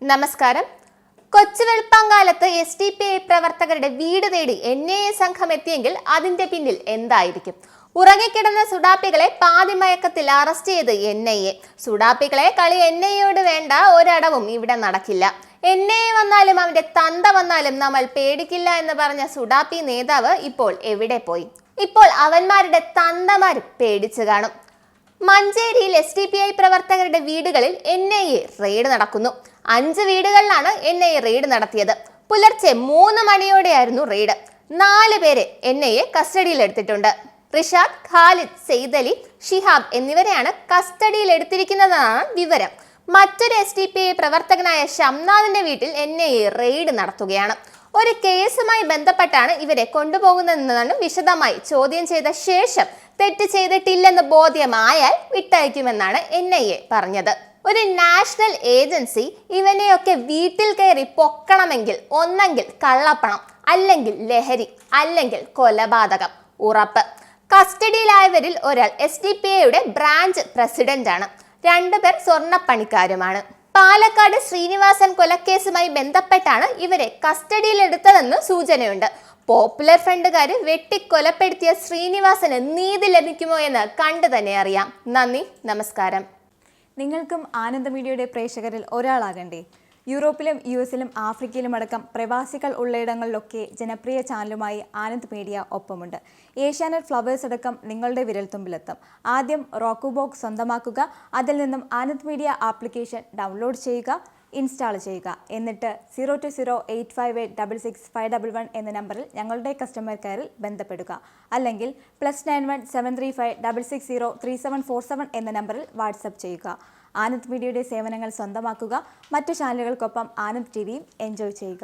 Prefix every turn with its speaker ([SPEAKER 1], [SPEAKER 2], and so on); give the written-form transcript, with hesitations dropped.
[SPEAKER 1] നമസ്കാരം. കൊച്ചുവെളുപ്പാങ്കാലത്ത് SDPI പ്രവർത്തകരുടെ വീട് തേടി NIA സംഘം എത്തിയെങ്കിൽ അതിന്റെ പിന്നിൽ എന്തായിരിക്കും? ഉറങ്ങിക്കിടന്ന സുഡാപ്പികളെ പാതിമയക്കത്തിൽ അറസ്റ്റ് ചെയ്ത് NIA. സുഡാപ്പികളെ കളി NIAയോട് വേണ്ട, ഒരടവും ഇവിടെ നടക്കില്ല. NIA വന്നാലും അവന്റെ തന്ത വന്നാലും നമ്മൾ പേടിക്കില്ല എന്ന് പറഞ്ഞ സുഡാപ്പി നേതാവ് ഇപ്പോൾ എവിടെ പോയി? ഇപ്പോൾ അവന്മാരുടെ തന്തമാര് പേടിച്ചു കാണും. മഞ്ചേരിയിൽ SDPI പ്രവർത്തകരുടെ വീടുകളിൽ NIA റെയ്ഡ് നടക്കുന്നു. 5 വീടുകളിലാണ് NIA റെയ്ഡ് നടത്തിയത്. പുലർച്ചെ 3 മണിയോടെയായിരുന്നു റെയ്ഡ്. 4 പേരെ NIA കസ്റ്റഡിയിൽ എടുത്തിട്ടുണ്ട്. റിഷാദ്, ഖാലിദ്, സെയ്ദലി, ഷിഹാബ് എന്നിവരെയാണ് കസ്റ്റഡിയിൽ എടുത്തിരിക്കുന്നതെന്നാണ് വിവരം. മറ്റൊരു SDPI പ്രവർത്തകനായ ഷംനാദിന്റെ വീട്ടിൽ NIA റെയ്ഡ് നടത്തുകയാണ്. ഒരു കേസുമായി ബന്ധപ്പെട്ടാണ് ഇവരെ കൊണ്ടുപോകുന്നതെന്നാണ് വിശദമായി ചോദ്യം ചെയ്ത ശേഷം തെറ്റ് ചെയ്തിട്ടില്ലെന്ന് ബോധ്യമായാൽ വിട്ടയക്കുമെന്നാണ് NIA പറഞ്ഞത്. ഒരു നാഷണൽ ഏജൻസി ഇവനെയൊക്കെ വീട്ടിൽ കയറി പൊക്കണമെങ്കിൽ ഒന്നെങ്കിൽ കള്ളപ്പണം, അല്ലെങ്കിൽ ലഹരി, അല്ലെങ്കിൽ കൊലപാതകം ഉറപ്പ്. കസ്റ്റഡിയിലായവരിൽ ഒരാൾ SDPIയുടെ ബ്രാഞ്ച് പ്രസിഡന്റാണ്. 2 പേർ സ്വർണ്ണപ്പണിക്കാരുമാണ്. പാലക്കാട് ശ്രീനിവാസൻ കൊലക്കേസുമായി ബന്ധപ്പെട്ടാണ് ഇവരെ കസ്റ്റഡിയിലെടുത്തതെന്ന് സൂചനയുണ്ട്. പോപ്പുലർ ഫ്രണ്ടുകാര് വെട്ടിക്കൊലപ്പെടുത്തിയ ശ്രീനിവാസന് നീതി ലഭിക്കുമോ എന്ന് കണ്ടു തന്നെ അറിയാം. നന്ദി, നമസ്കാരം.
[SPEAKER 2] നിങ്ങൾക്കും ആനന്ദ മീഡിയയുടെ പ്രേക്ഷകരിൽ ഒരാളാകണ്ടേ? യൂറോപ്പിലും US-ലും ആഫ്രിക്കയിലും അടക്കം പ്രവാസികൾ ഉള്ളയിടങ്ങളിലൊക്കെ ജനപ്രിയ ചാനലുമായി ആനന്ദ് മീഡിയ ഒപ്പമുണ്ട്. ഏഷ്യാനെറ്റ് ഫ്ലവേഴ്സ് അടക്കം നിങ്ങളുടെ വിരൽത്തുമ്പിലെത്തും. ആദ്യം റോക്കുബോക്സ് സ്വന്തമാക്കുക. അതിൽ നിന്നും ആനന്ദ് മീഡിയ ആപ്ലിക്കേഷൻ ഡൗൺലോഡ് ചെയ്യുക, ഇൻസ്റ്റാൾ ചെയ്യുക. എന്നിട്ട് 02085866511 എന്ന നമ്പറിൽ ഞങ്ങളുടെ കസ്റ്റമർ കെയറിൽ ബന്ധപ്പെടുക. അല്ലെങ്കിൽ +91 735 660 3747 എന്ന നമ്പറിൽ വാട്സപ്പ് ചെയ്യുക. ആനന്ദ് മീഡിയയുടെ സേവനങ്ങൾ സ്വന്തമാക്കുക. മറ്റു ചാനലുകൾക്കൊപ്പം ആനന്ദ് TVയും എൻജോയ് ചെയ്യുക.